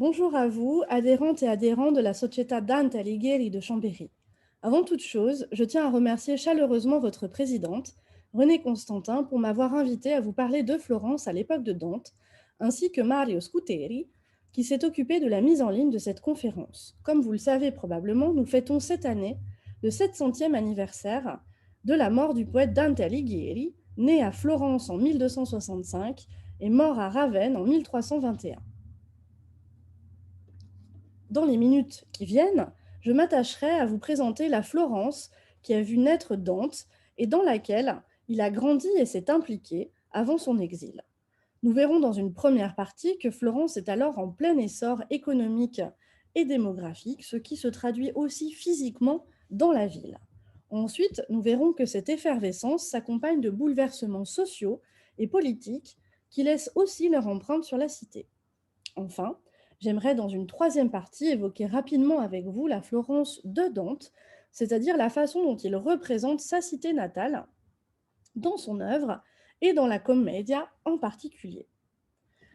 Bonjour à vous, adhérentes et adhérents de la Società Dante Alighieri de Chambéry. Avant toute chose, je tiens à remercier chaleureusement votre présidente, Renée Constantin, pour m'avoir invité à vous parler de Florence à l'époque de Dante, ainsi que Mario Scuteri, qui s'est occupé de la mise en ligne de cette conférence. Comme vous le savez probablement, nous fêtons cette année le 700e anniversaire de la mort du poète Dante Alighieri, né à Florence en 1265 et mort à Ravenne en 1321. Dans les minutes qui viennent, je m'attacherai à vous présenter la Florence qui a vu naître Dante et dans laquelle il a grandi et s'est impliqué avant son exil. Nous verrons dans une première partie que Florence est alors en plein essor économique et démographique, ce qui se traduit aussi physiquement dans la ville. Ensuite, nous verrons que cette effervescence s'accompagne de bouleversements sociaux et politiques qui laissent aussi leur empreinte sur la cité. Enfin, j'aimerais dans une troisième partie évoquer rapidement avec vous la Florence de Dante, c'est-à-dire la façon dont il représente sa cité natale dans son œuvre et dans la commedia en particulier.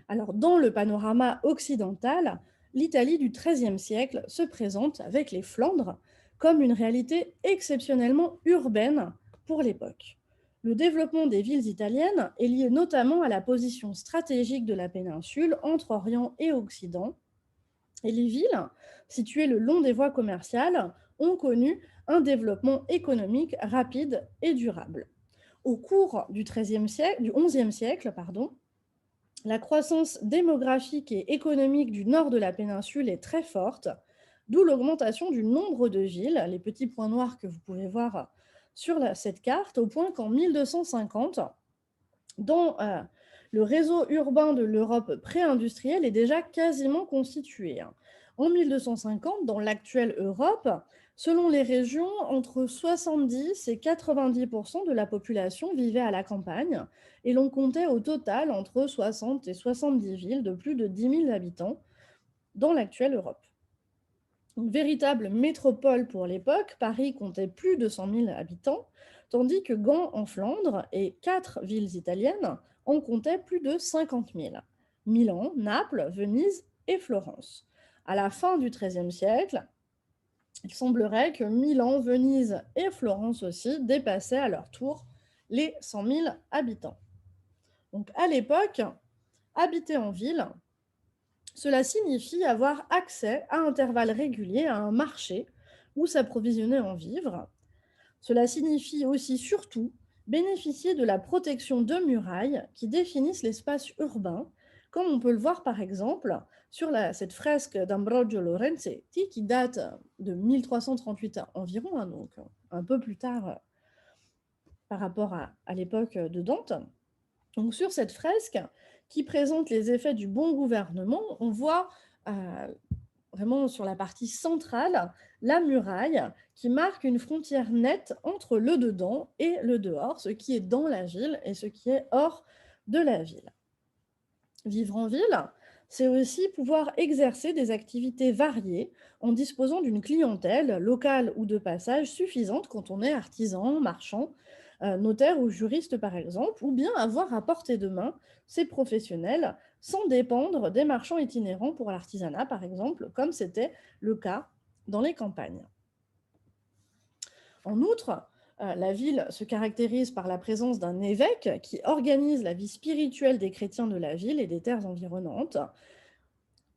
Alors, dans le panorama occidental, l'Italie du XIIIe siècle se présente avec les Flandres comme une réalité exceptionnellement urbaine pour l'époque. Le développement des villes italiennes est lié notamment à la position stratégique de la péninsule entre Orient et Occident, et les villes, situées le long des voies commerciales, ont connu un développement économique rapide et durable. Au cours du XIe siècle, la croissance démographique et économique du nord de la péninsule est très forte, d'où l'augmentation du nombre de villes, les petits points noirs que vous pouvez voir sur cette carte, au point qu'en 1250, dans le réseau urbain de l'Europe pré-industrielle est déjà quasiment constitué. En 1250, dans l'actuelle Europe, selon les régions, entre 70 et 90% de la population vivait à la campagne et l'on comptait au total entre 60 et 70 villes de plus de 10 000 habitants dans l'actuelle Europe. Une véritable métropole pour l'époque, Paris comptait plus de 100 000 habitants, tandis que Gand en Flandre et 4 villes italiennes en comptaient plus de 50 000. Milan, Naples, Venise et Florence. À la fin du XIIIe siècle, il semblerait que Milan, Venise et Florence aussi dépassaient à leur tour les 100 000 habitants. Donc à l'époque, habiter en ville, cela signifie avoir accès à intervalles réguliers à un marché où s'approvisionner en vivres. Cela signifie aussi surtout bénéficier de la protection de murailles qui définissent l'espace urbain, comme on peut le voir par exemple sur cette fresque d'Ambrogio Lorenzetti qui date de 1338 environ, donc un peu plus tard par rapport à l'époque de Dante. Donc sur cette fresque qui présente les effets du bon gouvernement, on voit vraiment sur la partie centrale la muraille qui marque une frontière nette entre le dedans et le dehors, ce qui est dans la ville et ce qui est hors de la ville. Vivre en ville, c'est aussi pouvoir exercer des activités variées en disposant d'une clientèle locale ou de passage suffisante quand on est artisan, marchand, notaire ou juriste par exemple, ou bien avoir à portée de main ces professionnels sans dépendre des marchands itinérants pour l'artisanat par exemple, comme c'était le cas dans les campagnes. En outre, la ville se caractérise par la présence d'un évêque qui organise la vie spirituelle des chrétiens de la ville et des terres environnantes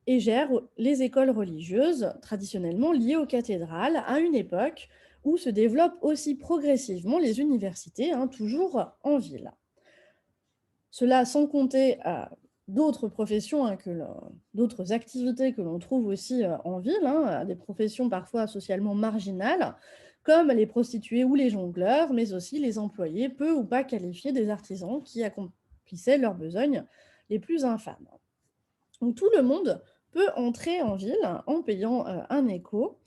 et gère les écoles religieuses traditionnellement liées aux cathédrales à une époque où se développent aussi progressivement les universités, toujours en ville. Cela sans compter d'autres professions, d'autres activités que l'on trouve aussi en ville, des professions parfois socialement marginales, comme les prostituées ou les jongleurs, mais aussi les employés peu ou pas qualifiés des artisans qui accomplissaient leurs besognes les plus infâmes. Donc tout le monde peut entrer en ville en payant un éco.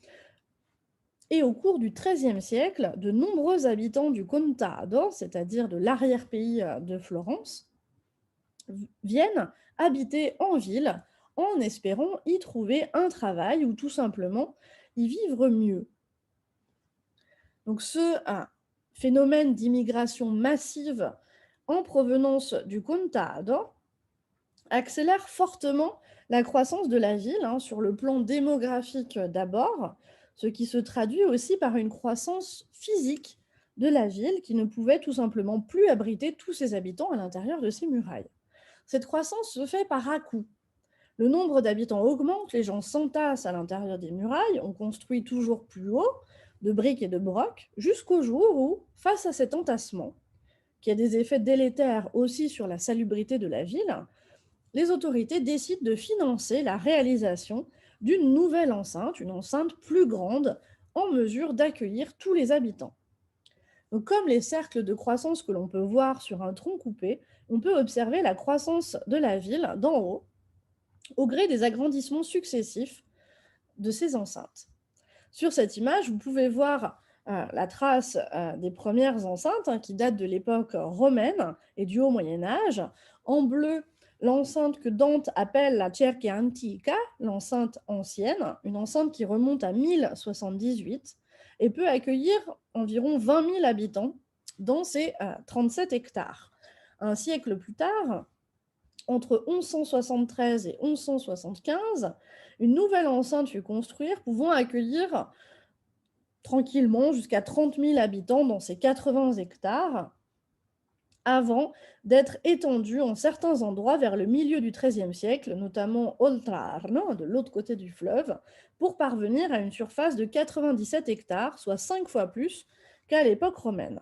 Et au cours du XIIIe siècle, de nombreux habitants du Contado, c'est-à-dire de l'arrière-pays de Florence, viennent habiter en ville en espérant y trouver un travail ou tout simplement y vivre mieux. Donc ce phénomène d'immigration massive en provenance du Contado accélère fortement la croissance de la ville, hein, sur le plan démographique d'abord, ce qui se traduit aussi par une croissance physique de la ville qui ne pouvait tout simplement plus abriter tous ses habitants à l'intérieur de ses murailles. Cette croissance se fait par à-coups. Le nombre d'habitants augmente, les gens s'entassent à l'intérieur des murailles, on construit toujours plus haut, de briques et de brocs, jusqu'au jour où, face à cet entassement, qui a des effets délétères aussi sur la salubrité de la ville, les autorités décident de financer la réalisation d'une nouvelle enceinte, une enceinte plus grande, en mesure d'accueillir tous les habitants. Donc, comme les cercles de croissance que l'on peut voir sur un tronc coupé, on peut observer la croissance de la ville d'en haut, au gré des agrandissements successifs de ces enceintes. Sur cette image, vous pouvez voir la trace des premières enceintes, hein, qui datent de l'époque romaine et du haut Moyen Âge. En bleu, l'enceinte que Dante appelle la Cerchia Antica, l'enceinte ancienne, une enceinte qui remonte à 1078 et peut accueillir environ 20 000 habitants dans ses 37 hectares. Un siècle plus tard, entre 1173 et 1175, une nouvelle enceinte fut construite pouvant accueillir tranquillement jusqu'à 30 000 habitants dans ces 80 hectares, avant d'être étendue en certains endroits vers le milieu du XIIIe siècle, notamment Oltrarno, de l'autre côté du fleuve, pour parvenir à une surface de 97 hectares, soit 5 fois plus qu'à l'époque romaine.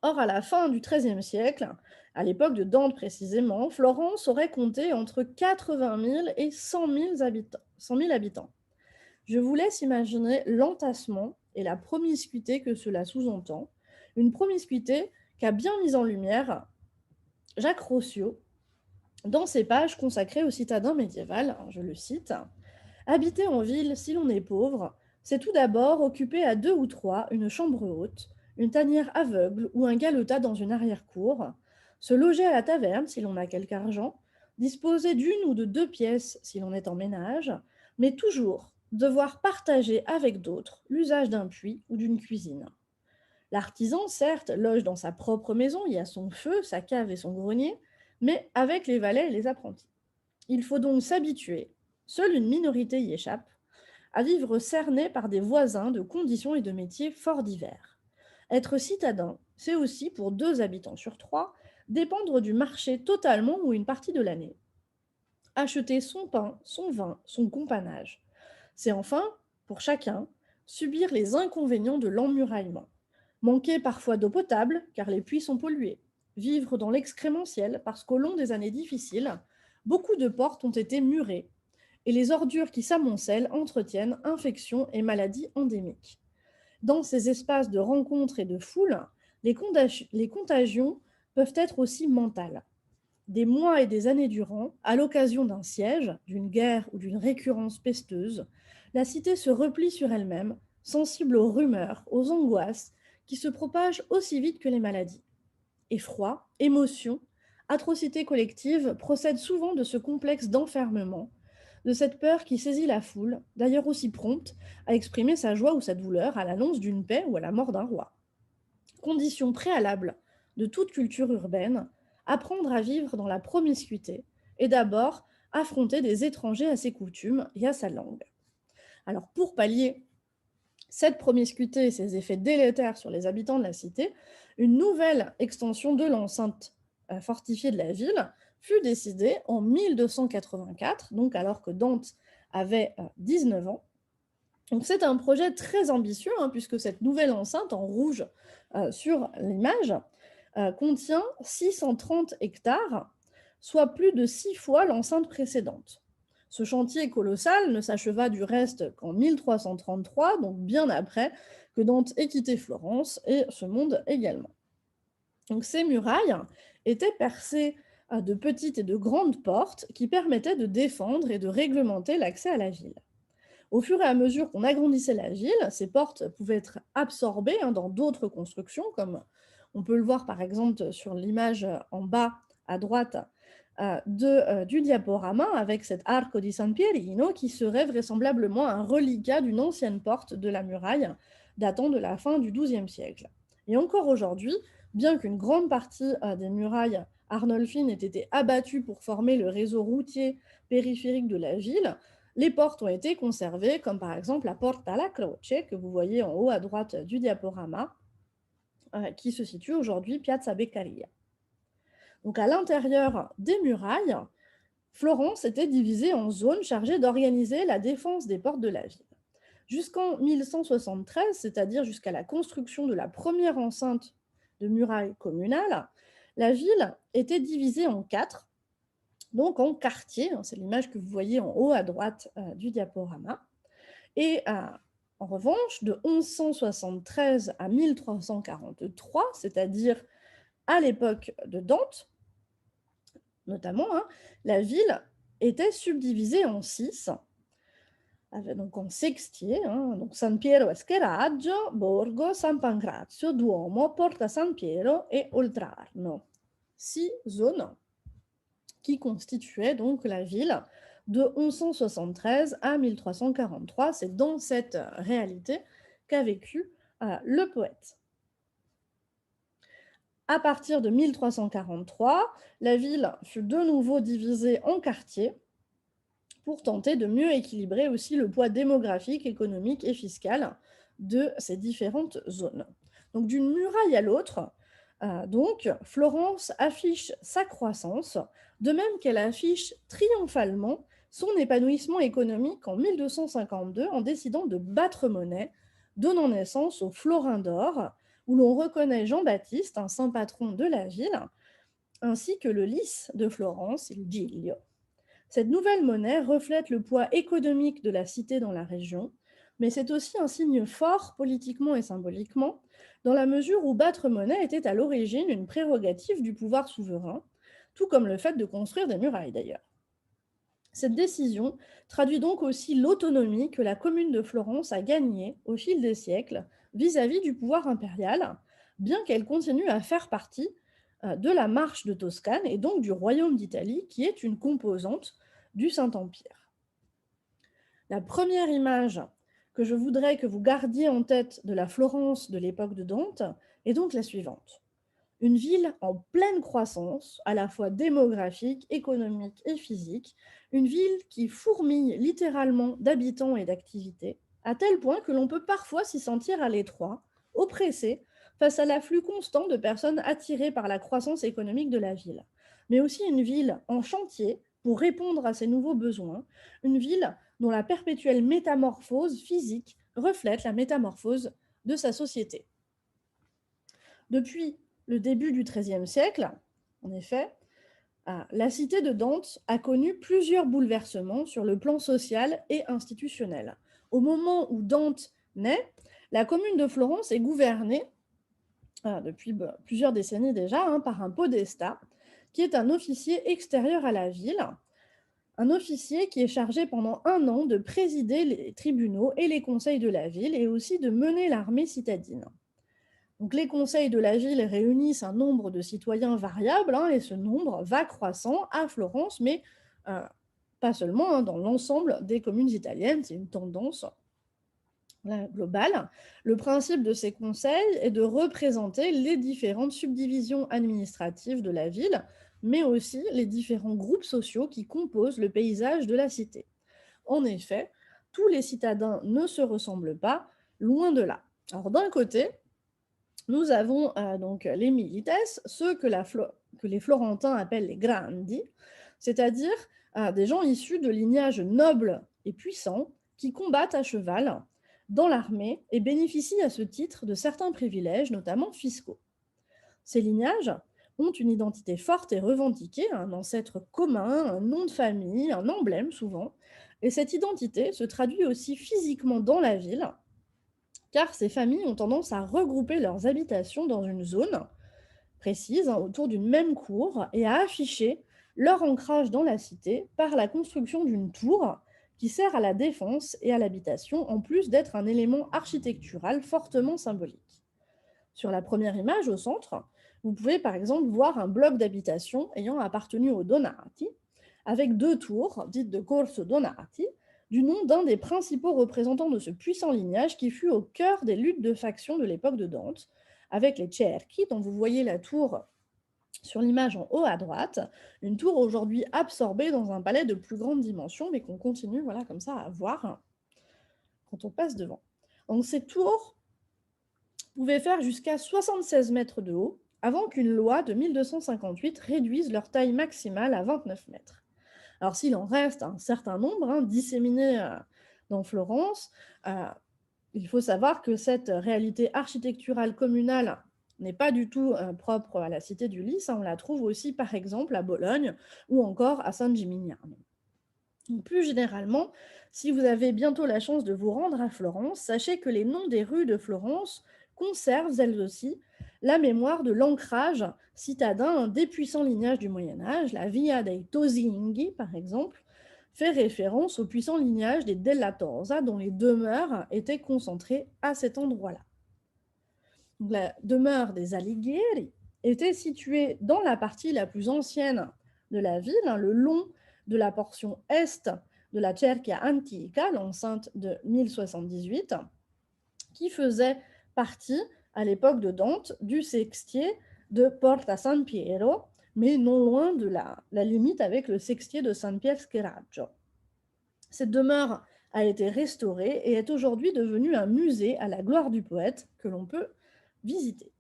Or, à la fin du XIIIe siècle, à l'époque de Dante précisément, Florence aurait compté entre 80 000 et 100 000 habitants. Je vous laisse imaginer l'entassement et la promiscuité que cela sous-entend, une promiscuité qu'a bien mise en lumière Jacques Rossio dans ses pages consacrées au citadin médiéval. Je le cite: habiter en ville, si l'on est pauvre, c'est tout d'abord occuper à deux ou trois une chambre haute, une tanière aveugle ou un galetas dans une arrière-cour, se loger à la taverne si l'on a quelque argent, disposer d'une ou de deux pièces si l'on est en ménage, mais toujours devoir partager avec d'autres l'usage d'un puits ou d'une cuisine. L'artisan, certes, loge dans sa propre maison, il y a son feu, sa cave et son grenier, mais avec les valets et les apprentis. Il faut donc s'habituer, seule une minorité y échappe, à vivre cerné par des voisins de conditions et de métiers fort divers. Être citadin, c'est aussi, pour 2 habitants sur 3, dépendre du marché totalement ou une partie de l'année. Acheter son pain, son vin, son companage. C'est enfin, pour chacun, subir les inconvénients de l'emmuraillement. Manquer parfois d'eau potable, car les puits sont pollués. Vivre dans l'excrémentiel, parce qu'au long des années difficiles, beaucoup de portes ont été murées, et les ordures qui s'amoncellent entretiennent infections et maladies endémiques. Dans ces espaces de rencontres et de foule, les contagions peuvent être aussi mentales. Des mois et des années durant, à l'occasion d'un siège, d'une guerre ou d'une récurrence pesteuse, la cité se replie sur elle-même, sensible aux rumeurs, aux angoisses, qui se propagent aussi vite que les maladies. Effroi, émotion, atrocité collective procèdent souvent de ce complexe d'enfermement, de cette peur qui saisit la foule, d'ailleurs aussi prompte à exprimer sa joie ou sa douleur à l'annonce d'une paix ou à la mort d'un roi. Condition préalable de toute culture urbaine, apprendre à vivre dans la promiscuité et d'abord affronter des étrangers à ses coutumes et à sa langue. Alors pour pallier cette promiscuité et ses effets délétères sur les habitants de la cité, une nouvelle extension de l'enceinte fortifiée de la ville fut décidée en 1284, donc alors que Dante avait 19 ans. Donc c'est un projet très ambitieux, hein, puisque cette nouvelle enceinte en rouge sur l'image contient 630 hectares, soit plus de 6 fois l'enceinte précédente. Ce chantier colossal ne s'acheva du reste qu'en 1333, donc bien après que Dante ait quitté Florence et ce monde également. Donc ces murailles étaient percées de petites et de grandes portes qui permettaient de défendre et de réglementer l'accès à la ville. Au fur et à mesure qu'on agrandissait la ville, ces portes pouvaient être absorbées dans d'autres constructions, comme on peut le voir par exemple sur l'image en bas à droite du diaporama, avec cet Arco di San Pierino qui serait vraisemblablement un reliquat d'une ancienne porte de la muraille datant de la fin du XIIe siècle. Et encore aujourd'hui, bien qu'une grande partie des murailles Arnolfine ait été abattu pour former le réseau routier périphérique de la ville, les portes ont été conservées, comme par exemple la Porta alla Croce, que vous voyez en haut à droite du diaporama, qui se situe aujourd'hui Piazza Beccaria. Donc à l'intérieur des murailles, Florence était divisée en zones chargées d'organiser la défense des portes de la ville. Jusqu'en 1173, c'est-à-dire jusqu'à la construction de la première enceinte de murailles communales, la ville était divisée en 4, donc en quartiers. C'est l'image que vous voyez en haut à droite du diaporama. Et en revanche, de 1173 à 1343, c'est-à-dire à l'époque de Dante, notamment, la ville était subdivisée en 6, donc en sextier, donc San Piero Esqueraggio, Borgo, San Pancrazio, Duomo, Porta San Piero et Oltrarno. 6 zones qui constituaient donc la ville de 1173 à 1343. C'est dans cette réalité qu'a vécu le poète. À partir de 1343, la ville fut de nouveau divisée en quartiers pour tenter de mieux équilibrer aussi le poids démographique, économique et fiscal de ces différentes zones. Donc d'une muraille à l'autre, donc Florence affiche sa croissance, de même qu'elle affiche triomphalement son épanouissement économique en 1252 en décidant de battre monnaie, donnant naissance au florin d'or, où l'on reconnaît Jean-Baptiste, un saint patron de la ville, ainsi que le lys de Florence, il Giglio. Cette nouvelle monnaie reflète le poids économique de la cité dans la région, mais c'est aussi un signe fort politiquement et symboliquement, dans la mesure où battre monnaie était à l'origine une prérogative du pouvoir souverain, tout comme le fait de construire des murailles d'ailleurs. Cette décision traduit donc aussi l'autonomie que la commune de Florence a gagnée au fil des siècles vis-à-vis du pouvoir impérial, bien qu'elle continue à faire partie de la Marche de Toscane et donc du Royaume d'Italie, qui est une composante du Saint-Empire. La première image que je voudrais que vous gardiez en tête de la Florence de l'époque de Dante est donc la suivante. Une ville en pleine croissance, à la fois démographique, économique et physique, une ville qui fourmille littéralement d'habitants et d'activités, à tel point que l'on peut parfois s'y sentir à l'étroit, oppressé, face à l'afflux constant de personnes attirées par la croissance économique de la ville. Mais aussi une ville en chantier pour répondre à ces nouveaux besoins, une ville dont la perpétuelle métamorphose physique reflète la métamorphose de sa société. Depuis le début du XIIIe siècle, en effet, la cité de Dante a connu plusieurs bouleversements sur le plan social et institutionnel. Au moment où Dante naît, la commune de Florence est gouvernée, depuis plusieurs décennies déjà, par un podestat, qui est un officier extérieur à la ville, un officier qui est chargé pendant 1 an de présider les tribunaux et les conseils de la ville et aussi de mener l'armée citadine. Donc, les conseils de la ville réunissent un nombre de citoyens variable, et ce nombre va croissant à Florence, mais pas seulement, dans l'ensemble des communes italiennes, c'est une tendance globale. Le principe de ces conseils est de représenter les différentes subdivisions administratives de la ville, mais aussi les différents groupes sociaux qui composent le paysage de la cité. En effet, tous les citadins ne se ressemblent pas, loin de là. Alors d'un côté, nous avons donc les milites, ceux que les Florentins appellent les grandi, c'est-à-dire des gens issus de lignages nobles et puissants qui combattent à cheval dans l'armée et bénéficient à ce titre de certains privilèges, notamment fiscaux. Ces lignages ont une identité forte et revendiquée, un ancêtre commun, un nom de famille, un emblème souvent, et cette identité se traduit aussi physiquement dans la ville, car ces familles ont tendance à regrouper leurs habitations dans une zone précise, autour d'une même cour, et à afficher leur ancrage dans la cité par la construction d'une tour qui sert à la défense et à l'habitation, en plus d'être un élément architectural fortement symbolique. Sur la première image au centre, vous pouvez par exemple voir un bloc d'habitation ayant appartenu aux Donati, avec 2 tours, dites de Corso Donati, du nom d'un des principaux représentants de ce puissant lignage qui fut au cœur des luttes de factions de l'époque de Dante, avec les Cerchi, dont vous voyez la tour Sur l'image en haut à droite, une tour aujourd'hui absorbée dans un palais de plus grande dimension, mais qu'on continue voilà, comme ça à voir quand on passe devant. Donc ces tours pouvaient faire jusqu'à 76 mètres de haut, avant qu'une loi de 1258 réduise leur taille maximale à 29 mètres. Alors s'il en reste un certain nombre disséminés dans Florence, euh, il faut savoir que cette réalité architecturale communale n'est pas du tout propre à la cité d'Ulysse. On la trouve aussi, par exemple, à Bologne ou encore à San Gimignano. Donc, plus généralement, si vous avez bientôt la chance de vous rendre à Florence, sachez que les noms des rues de Florence conservent, elles aussi, la mémoire de l'ancrage citadin des puissants lignages du Moyen-Âge. La Via dei Tosinghi, par exemple, fait référence au puissant lignage des Della Torsa, dont les demeures étaient concentrées à cet endroit-là. La demeure des Alighieri était située dans la partie la plus ancienne de la ville, le long de la portion est de la Cerchia Antica, l'enceinte de 1078, qui faisait partie, à l'époque de Dante, du sextier de Porta San Piero, mais non loin de la limite avec le sextier de San Pier Scheraggio. Cette demeure a été restaurée et est aujourd'hui devenue un musée à la gloire du poète que l'on peut visiter.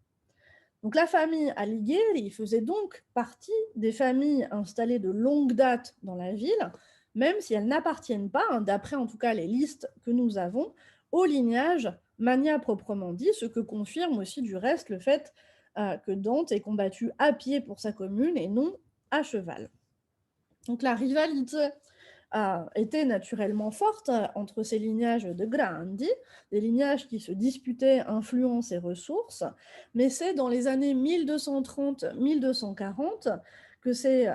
Donc la famille Alighieri faisait donc partie des familles installées de longue date dans la ville, même si elles n'appartiennent pas, d'après en tout cas les listes que nous avons, au lignage Magna proprement dit, ce que confirme aussi du reste le fait que Dante ait combattu à pied pour sa commune et non à cheval. Donc la rivalité était naturellement forte entre ces lignages de grandi, des lignages qui se disputaient influence et ressources, mais c'est dans les années 1230-1240 que ces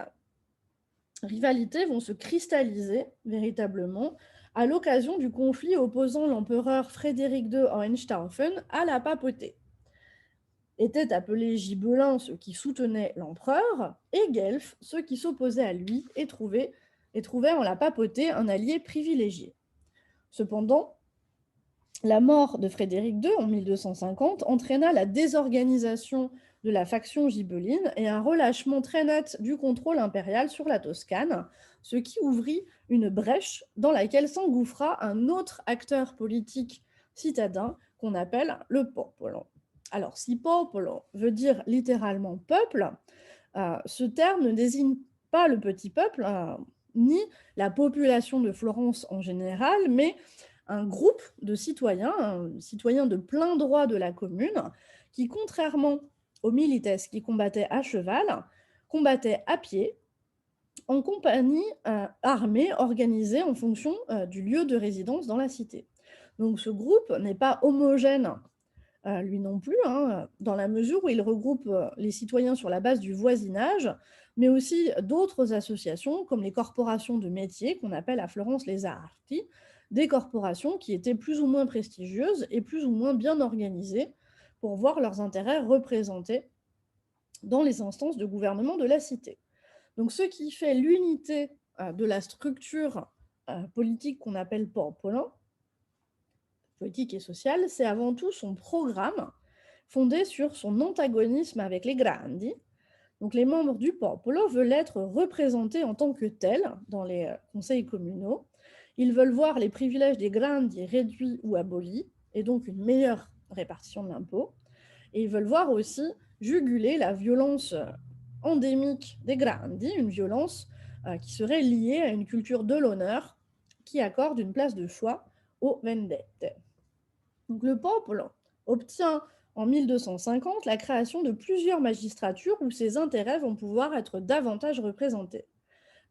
rivalités vont se cristalliser véritablement à l'occasion du conflit opposant l'empereur Frédéric II Hohenstaufen à la papauté. Étaient appelés gibelins ceux qui soutenaient l'empereur, et guelfes ceux qui s'opposaient à lui et trouvaient en la papauté un allié privilégié. Cependant, la mort de Frédéric II en 1250 entraîna la désorganisation de la faction gibeline et un relâchement très net du contrôle impérial sur la Toscane, ce qui ouvrit une brèche dans laquelle s'engouffra un autre acteur politique citadin qu'on appelle le popolo. Alors, si popolo veut dire littéralement peuple, ce terme ne désigne pas le petit peuple, ni la population de Florence en général, mais un groupe de citoyens de plein droit de la commune, qui, contrairement aux milites qui combattaient à cheval, combattaient à pied, en compagnie armée organisée en fonction du lieu de résidence dans la cité. Donc ce groupe n'est pas homogène lui non plus, dans la mesure où il regroupe les citoyens sur la base du voisinage, mais aussi d'autres associations comme les corporations de métiers qu'on appelle à Florence les arti, des corporations qui étaient plus ou moins prestigieuses et plus ou moins bien organisées pour voir leurs intérêts représentés dans les instances de gouvernement de la cité. Donc ce qui fait l'unité de la structure politique qu'on appelle popolo, politique et sociale, c'est avant tout son programme fondé sur son antagonisme avec les grandi. Donc les membres du popolo veulent être représentés en tant que tels dans les conseils communaux. Ils veulent voir les privilèges des grandi réduits ou abolis, et donc une meilleure répartition de l'impôt. Et ils veulent voir aussi juguler la violence endémique des grandi, une violence qui serait liée à une culture de l'honneur qui accorde une place de choix aux vendette. Donc le popolo obtient en 1250 la création de plusieurs magistratures où ses intérêts vont pouvoir être davantage représentés.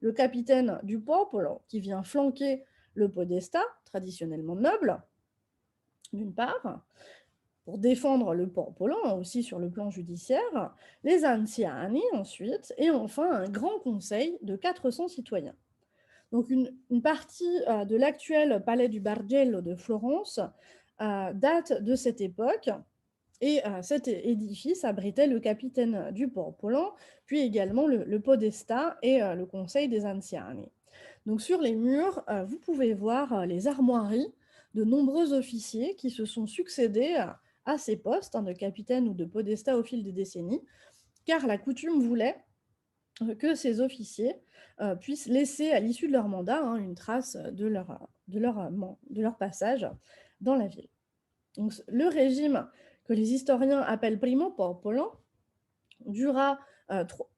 Le capitaine du popolo, qui vient flanquer le podesta, traditionnellement noble, d'une part, pour défendre le popolo, aussi sur le plan judiciaire, les anziani ensuite, et enfin un grand conseil de 400 citoyens. Donc une partie de l'actuel palais du Bargello de Florence date de cette époque, et cet édifice abritait le capitaine du popolo, puis également le podesta et le conseil des anziani. Donc sur les murs, vous pouvez voir les armoiries de nombreux officiers qui se sont succédés à ces postes de capitaine ou de podesta au fil des décennies, car la coutume voulait que ces officiers puissent laisser à l'issue de leur mandat une trace de leur passage dans la ville. Donc, le régime que les historiens appellent primo popolo dura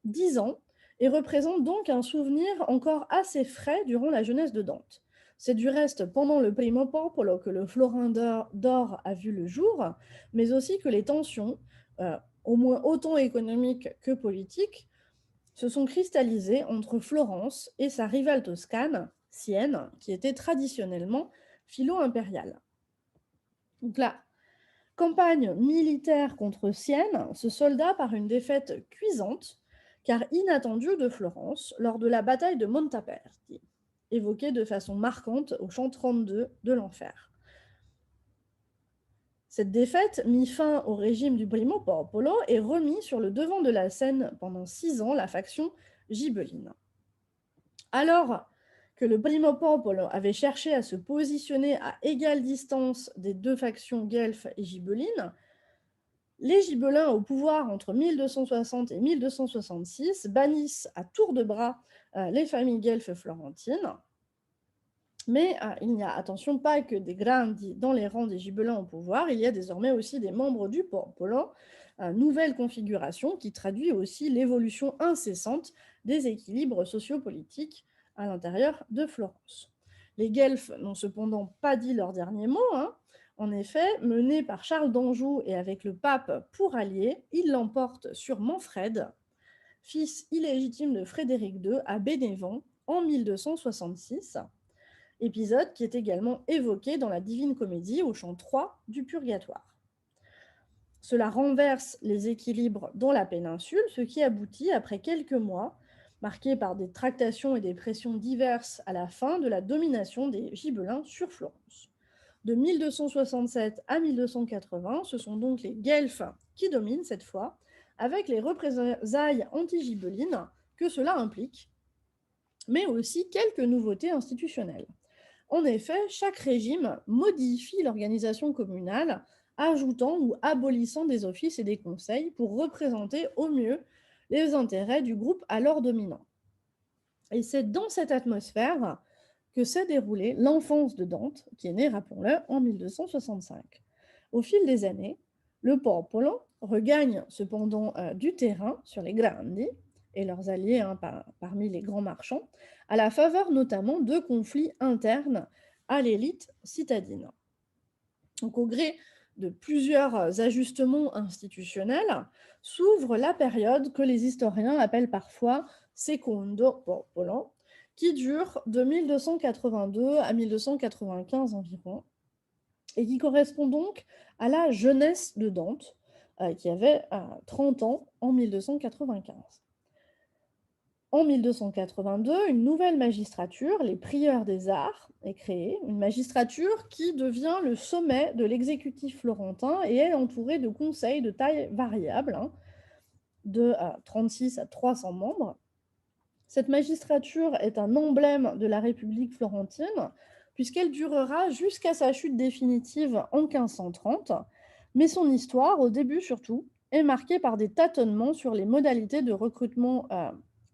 10 ans et représente donc un souvenir encore assez frais durant la jeunesse de Dante. C'est du reste pendant le primo popolo que le florin d'or a vu le jour, mais aussi que les tensions, au moins autant économiques que politiques, se sont cristallisées entre Florence et sa rivale toscane, Sienne, qui était traditionnellement philo-impériale. Donc la campagne militaire contre Sienne se solda par une défaite cuisante, car inattendue de Florence, lors de la bataille de Montaperti, évoquée de façon marquante au chant 32 de l'Enfer. Cette défaite mit fin au régime du Primo Popolo et remit sur le devant de la scène pendant 6 ans la faction gibelline. Alors que le Primo Popolo avait cherché à se positionner à égale distance des deux factions guelfes et gibellines, les Gibelins au pouvoir entre 1260 et 1266 bannissent à tour de bras les familles guelfes florentines. Mais il n'y a, attention, pas que des grandi dans les rangs des Gibelins au pouvoir, il y a désormais aussi des membres du Popolo, nouvelle configuration qui traduit aussi l'évolution incessante des équilibres sociopolitiques à l'intérieur de Florence. Les Guelfes n'ont cependant pas dit leur dernier mot. En effet, menés par Charles d'Anjou et avec le pape pour allié, ils l'emportent sur Manfred, fils illégitime de Frédéric II, à Bénévent en 1266, épisode qui est également évoqué dans la Divine Comédie au chant 3 du Purgatoire. Cela renverse les équilibres dans la péninsule, ce qui aboutit, après quelques mois, marqués par des tractations et des pressions diverses, à la fin de la domination des Gibelins sur Florence. De 1267 à 1280, ce sont donc les Guelfes qui dominent cette fois, avec les représailles anti-gibelines que cela implique, mais aussi quelques nouveautés institutionnelles. En effet, chaque régime modifie l'organisation communale, ajoutant ou abolissant des offices et des conseils pour représenter au mieux les intérêts du groupe alors dominant. Et c'est dans cette atmosphère que s'est déroulée l'enfance de Dante, qui est né, rappelons-le, en 1265. Au fil des années, le Popolo regagne cependant du terrain sur les Grandi et leurs alliés parmi les grands marchands, à la faveur notamment de conflits internes à l'élite citadine. Donc, au gré de plusieurs ajustements institutionnels, s'ouvre la période que les historiens appellent parfois Secondo Popolo, qui dure de 1282 à 1295 environ, et qui correspond donc à la jeunesse de Dante, qui avait 30 ans en 1295. En 1282, une nouvelle magistrature, les prieurs des arts, est créée, une magistrature qui devient le sommet de l'exécutif florentin et est entourée de conseils de taille variable, de 36 à 300 membres. Cette magistrature est un emblème de la République florentine, puisqu'elle durera jusqu'à sa chute définitive en 1530, mais son histoire, au début surtout, est marquée par des tâtonnements sur les modalités de recrutement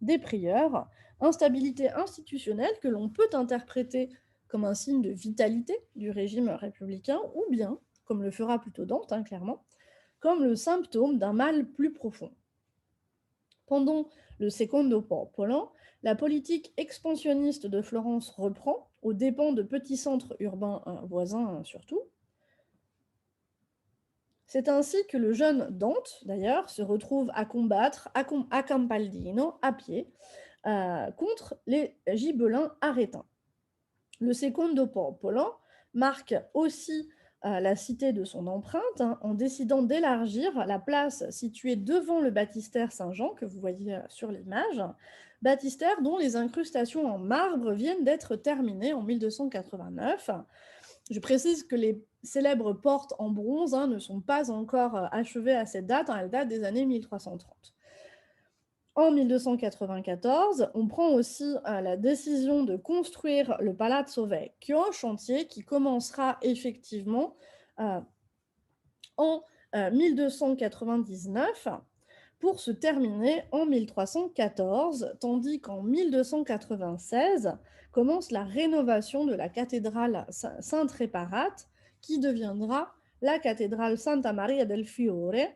des prieurs, instabilité institutionnelle que l'on peut interpréter comme un signe de vitalité du régime républicain, ou bien, comme le fera plutôt Dante, clairement, comme le symptôme d'un mal plus profond. Pendant le Secondo Popolo, la politique expansionniste de Florence reprend, aux dépens de petits centres urbains voisins surtout. C'est ainsi que le jeune Dante, d'ailleurs, se retrouve à combattre à Campaldino, à pied, contre les Gibelins arétins. Le Secondo Popolo marque aussi la cité de son empreinte en décidant d'élargir la place située devant le baptistère Saint-Jean, que vous voyez sur l'image, baptistère dont les incrustations en marbre viennent d'être terminées en 1289. Je précise que les célèbres portes en bronze ne sont pas encore achevées à cette date, elles datent des années 1330. En 1294, on prend aussi la décision de construire le Palazzo Vecchio, chantier qui commencera effectivement en 1299 pour se terminer en 1314, tandis qu'en 1296 commence la rénovation de la cathédrale Sainte Réparate, qui deviendra la cathédrale Santa Maria del Fiore,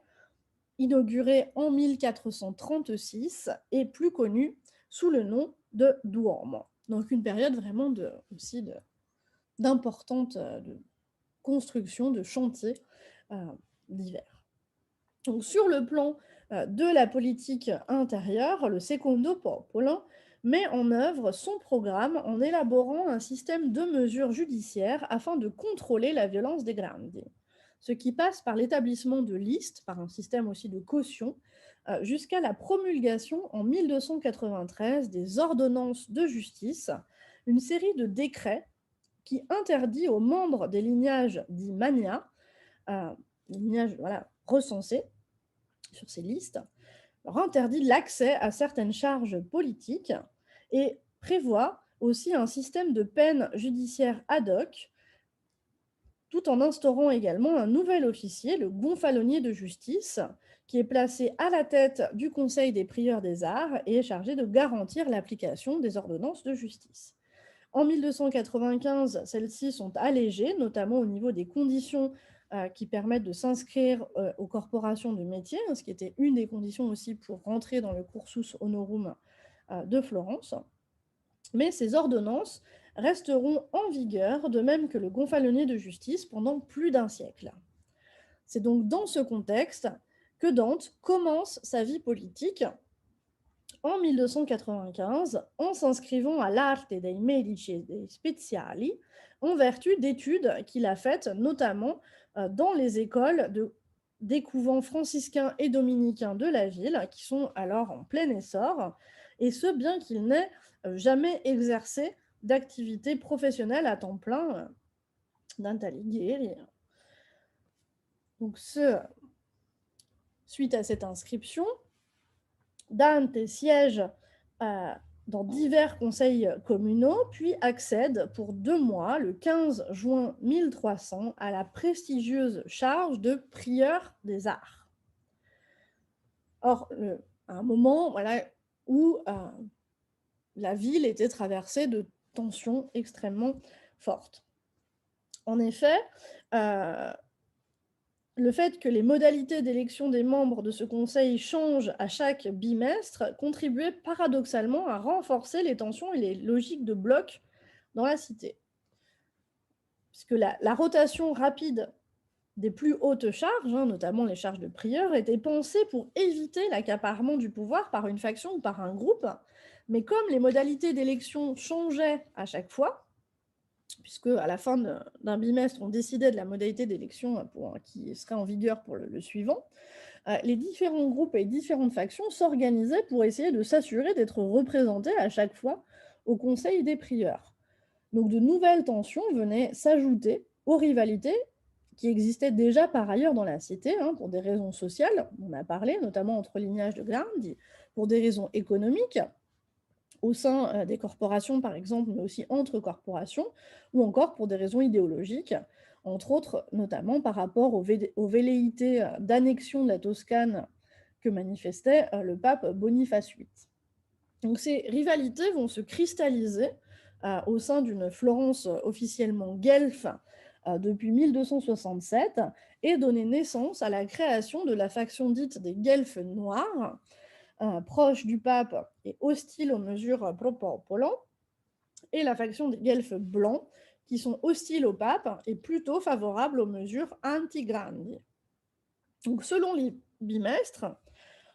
inaugurée en 1436 et plus connue sous le nom de Duomo. Donc une période vraiment aussi d'importante de construction, de chantier divers. Donc sur le plan de la politique intérieure, le Secondo Popolo met en œuvre son programme en élaborant un système de mesures judiciaires afin de contrôler la violence des grandi, ce qui passe par l'établissement de listes, par un système aussi de caution, jusqu'à la promulgation en 1293 des ordonnances de justice, une série de décrets qui interdit aux membres des lignages dits mania, les lignages recensés sur ces listes, leur interdit l'accès à certaines charges politiques et prévoit aussi un système de peine judiciaire ad hoc, tout en instaurant également un nouvel officier, le gonfalonier de justice, qui est placé à la tête du Conseil des prieurs des arts et est chargé de garantir l'application des ordonnances de justice. En 1295, celles-ci sont allégées, notamment au niveau des conditions qui permettent de s'inscrire aux corporations de métier, ce qui était une des conditions aussi pour rentrer dans le cursus honorum de Florence. Mais ces ordonnances resteront en vigueur, de même que le gonfalonier de justice, pendant plus d'un siècle. C'est donc dans ce contexte que Dante commence sa vie politique en 1295 en s'inscrivant à l'Arte dei Medici e dei Speziali en vertu d'études qu'il a faites notamment dans les écoles des couvents franciscains et dominicains de la ville, qui sont alors en plein essor, et ce bien qu'il n'ait jamais exercé d'activité professionnelle à temps plein d'Intalighieri. Donc suite à cette inscription, Dante siège dans divers conseils communaux, puis accède pour 2 mois, le 15 juin 1300, à la prestigieuse charge de prieur des arts. Or, à un moment où la ville était traversée de tensions extrêmement fortes. En effet, le fait que les modalités d'élection des membres de ce conseil changent à chaque bimestre contribuait paradoxalement à renforcer les tensions et les logiques de bloc dans la cité. Puisque la rotation rapide des plus hautes charges, notamment les charges de prieur, était pensée pour éviter l'accaparement du pouvoir par une faction ou par un groupe, mais comme les modalités d'élection changeaient à chaque fois, puisque à la fin d'un bimestre, on décidait de la modalité d'élection qui serait en vigueur pour le suivant, les différents groupes et différentes factions s'organisaient pour essayer de s'assurer d'être représentés à chaque fois au Conseil des prieurs. Donc de nouvelles tensions venaient s'ajouter aux rivalités qui existaient déjà par ailleurs dans la cité, pour des raisons sociales, on a parlé, notamment entre lignages de Grandi, pour des raisons économiques, au sein des corporations par exemple, mais aussi entre corporations, ou encore pour des raisons idéologiques, entre autres notamment par rapport aux velléités d'annexion de la Toscane que manifestait le pape Boniface VIII. Donc ces rivalités vont se cristalliser au sein d'une Florence officiellement guelfe depuis 1267 et donner naissance à la création de la faction dite des guelfes noirs, proche du pape et hostile aux mesures pro popolo, et la faction des guelfes blancs, qui sont hostiles au pape et plutôt favorables aux mesures anti-grandi. Donc, selon les bimestres,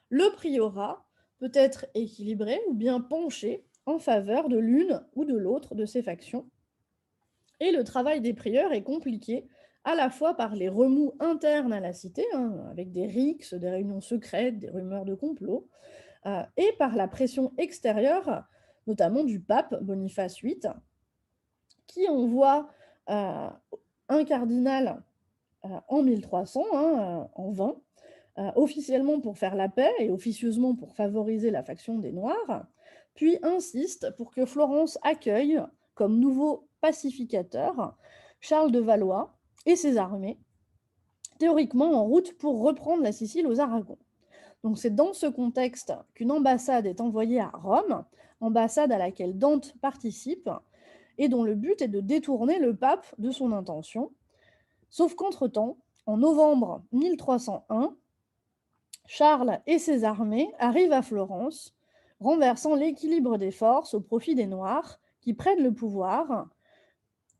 le priorat peut être équilibré ou bien penché en faveur de l'une ou de l'autre de ces factions. Et le travail des prieurs est compliqué à la fois par les remous internes à la cité, avec des rixes, des réunions secrètes, des rumeurs de complot, et par la pression extérieure, notamment du pape Boniface VIII, qui envoie un cardinal en 1300, en vain, officiellement pour faire la paix et officieusement pour favoriser la faction des Noirs, puis insiste pour que Florence accueille comme nouveau pacificateur Charles de Valois et ses armées, théoriquement en route pour reprendre la Sicile aux Aragons. Donc c'est dans ce contexte qu'une ambassade est envoyée à Rome, ambassade à laquelle Dante participe, et dont le but est de détourner le pape de son intention. Sauf qu'entre-temps, en novembre 1301, Charles et ses armées arrivent à Florence, renversant l'équilibre des forces au profit des Noirs, qui prennent le pouvoir,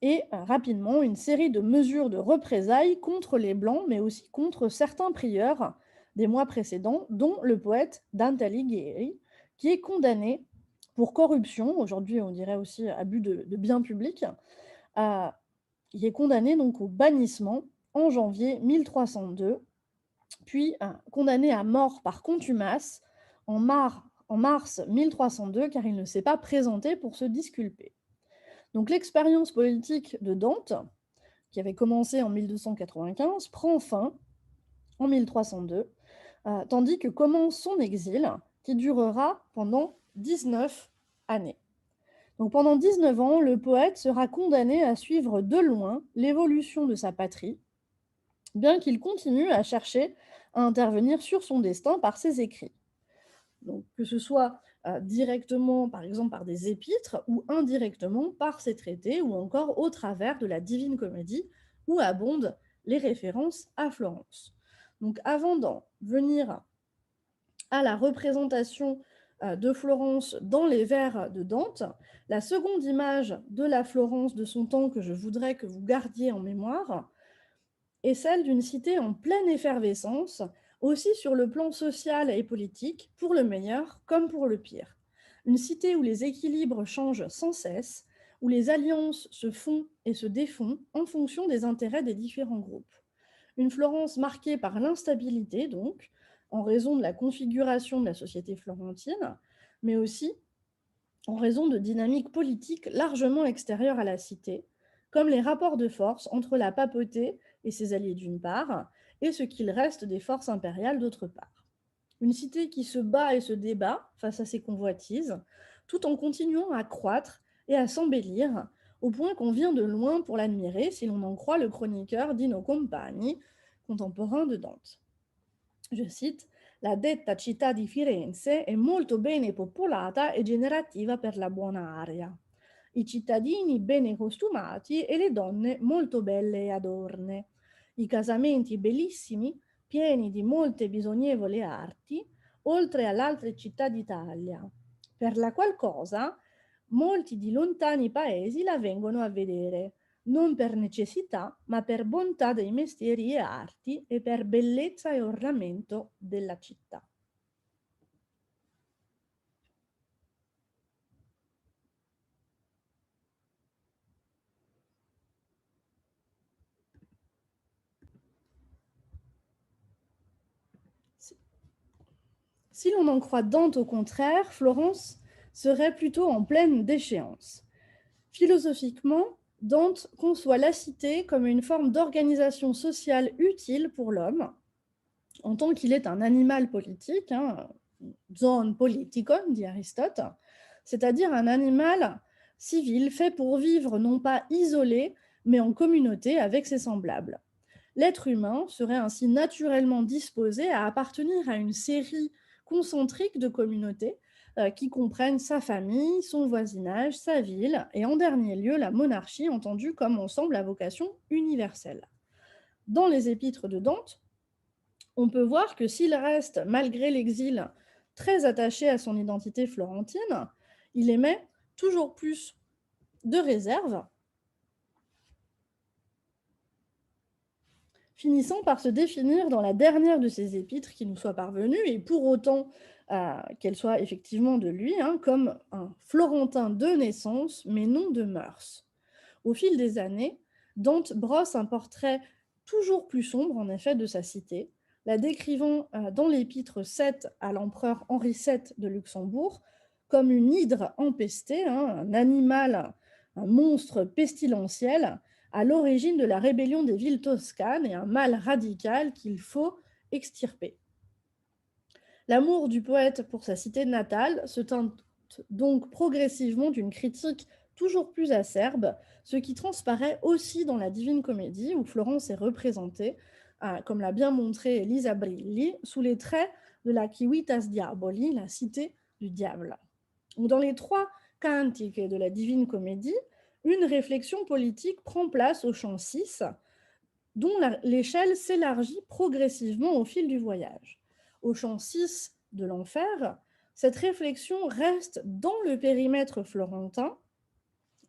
et rapidement une série de mesures de représailles contre les Blancs, mais aussi contre certains prieurs des mois précédents, dont le poète Dante Alighieri, qui est condamné pour corruption, aujourd'hui on dirait aussi abus de biens publics, il est condamné donc au bannissement en janvier 1302, puis condamné à mort par contumace en mars 1302, car il ne s'est pas présenté pour se disculper. Donc l'expérience politique de Dante, qui avait commencé en 1295, prend fin en 1302, tandis que commence son exil, qui durera pendant 19 années. Donc pendant 19 ans, le poète sera condamné à suivre de loin l'évolution de sa patrie, bien qu'il continue à chercher à intervenir sur son destin par ses écrits. Donc, que ce soit directement, par exemple, par des épîtres, ou indirectement par ses traités, ou encore au travers de la Divine Comédie, où abondent les références à Florence. Donc, avant d'en venir à la représentation de Florence dans les vers de Dante, la seconde image de la Florence de son temps que je voudrais que vous gardiez en mémoire est celle d'une cité en pleine effervescence, aussi sur le plan social et politique, pour le meilleur comme pour le pire. Une cité où les équilibres changent sans cesse, où les alliances se font et se défont en fonction des intérêts des différents groupes. Une Florence marquée par l'instabilité, donc, en raison de la configuration de la société florentine, mais aussi en raison de dynamiques politiques largement extérieures à la cité, comme les rapports de force entre la papauté et ses alliés d'une part, et ce qu'il reste des forces impériales d'autre part. Une cité qui se bat et se débat face à ses convoitises, tout en continuant à croître et à s'embellir, au point qu'on vient de loin pour l'admirer, si l'on en croit le chroniqueur Dino Compagni, contemporain de Dante. Je cite: La detta città di Firenze è molto bene popolata e generativa per la buona aria. I cittadini bene costumati e le donne molto belle e adorne. I casamenti bellissimi, pieni di molte bisognevoli arti, oltre alle altre città d'Italia, per la qual cosa molti di lontani paesi la vengono a vedere, non per necessità, ma per bontà dei mestieri e arti e per bellezza e ornamento della città. Si l'on en croit Dante, au contraire, Florence serait plutôt en pleine déchéance. Philosophiquement, Dante conçoit la cité comme une forme d'organisation sociale utile pour l'homme, en tant qu'il est un animal politique, zoon politikon, dit Aristote, c'est-à-dire un animal civil fait pour vivre non pas isolé, mais en communauté avec ses semblables. L'être humain serait ainsi naturellement disposé à appartenir à une série concentrique de communautés qui comprennent sa famille, son voisinage, sa ville, et en dernier lieu la monarchie, entendue comme ensemble à vocation universelle. Dans les épîtres de Dante, on peut voir que s'il reste, malgré l'exil, très attaché à son identité florentine, il émet toujours plus de réserve, finissant par se définir dans la dernière de ses épîtres qui nous soit parvenue, et pour autant qu'elle soit effectivement de lui, comme un Florentin de naissance, mais non de mœurs. Au fil des années, Dante brosse un portrait toujours plus sombre, en effet, de sa cité, la décrivant dans l'épître 7 à l'empereur Henri VII de Luxembourg comme une hydre empestée, un animal, un monstre pestilentiel, à l'origine de la rébellion des villes toscanes et un mal radical qu'il faut extirper. L'amour du poète pour sa cité natale se teinte donc progressivement d'une critique toujours plus acerbe, ce qui transparaît aussi dans la Divine Comédie, où Florence est représentée, comme l'a bien montré Elisa Brilli, sous les traits de la Civitas Diaboli, la cité du diable. Dans les trois cantiques de la Divine Comédie, une réflexion politique prend place au chant 6, dont l'échelle s'élargit progressivement au fil du voyage. Au chant 6 de l'enfer, cette réflexion reste dans le périmètre florentin